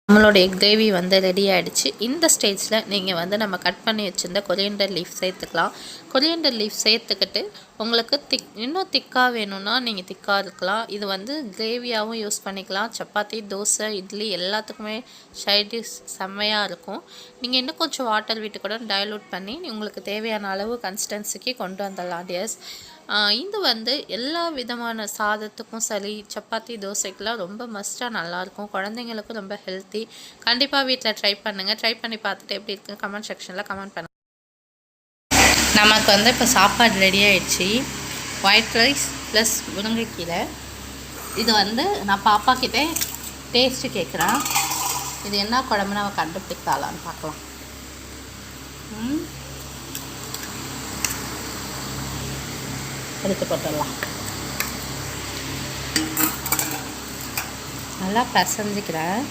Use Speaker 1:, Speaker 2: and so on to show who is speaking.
Speaker 1: நம்மளுடைய கிரேவி வந்து ரெடி ஆகிடுச்சு. இந்த ஸ்டேஜில் நீங்கள் வந்து நம்ம கட் பண்ணி வச்சுருந்த கொரியண்டர் லீஃப் சேர்த்துக்கலாம். கொரியண்டர் லீஃப் சேர்த்துக்கிட்டு உங்களுக்கு இன்னும் திக்காக வேணும்னா நீங்கள் திக்காக இருக்கலாம். இது வந்து கிரேவியாகவும் யூஸ் பண்ணிக்கலாம். சப்பாத்தி, தோசை, இட்லி எல்லாத்துக்குமே சைட் டிஷ் செம்மையாக இருக்கும். நீங்கள் இன்னும் கொஞ்சம் வாட்டர் விட்டு கூட டைலூட் பண்ணி உங்களுக்கு தேவையான அளவு கன்சிஸ்டன்சிக்கு கொண்டு வந்துடலாம் டியர்ஸ். இது வந்து எல்லா விதமான சாதத்துக்கும் சரி, சப்பாத்தி, தோசைக்கெலாம் ரொம்ப மஸ்ட்டாக நல்லாயிருக்கும். குழந்தைங்களுக்கும் ரொம்ப ஹெல்த்தி. கண்டிப்பாக வீட்டில் ட்ரை பண்ணுங்கள். ட்ரை பண்ணி பார்த்துட்டு எப்படி இருக்குது கமெண்ட் செக்ஷனில் கமெண்ட் பண்ணுங்கள். நமக்கு வந்து இப்போ சாப்பாடு ரெடி ஆகிடுச்சு. ஒயிட் ரைஸ் ப்ளஸ் முருங்கைக்கீரை. இது வந்து நான் பாப்பாக்கிட்டே டேஸ்ட்டு கேட்குறேன். இது என்ன குழம்புன்னு அவள் கண்டுபிடிக்கலான்னு பார்க்கலாம். எடுத்து போட்டுடலாம். நல்லா பிசைஞ்சிக்கிறேன்.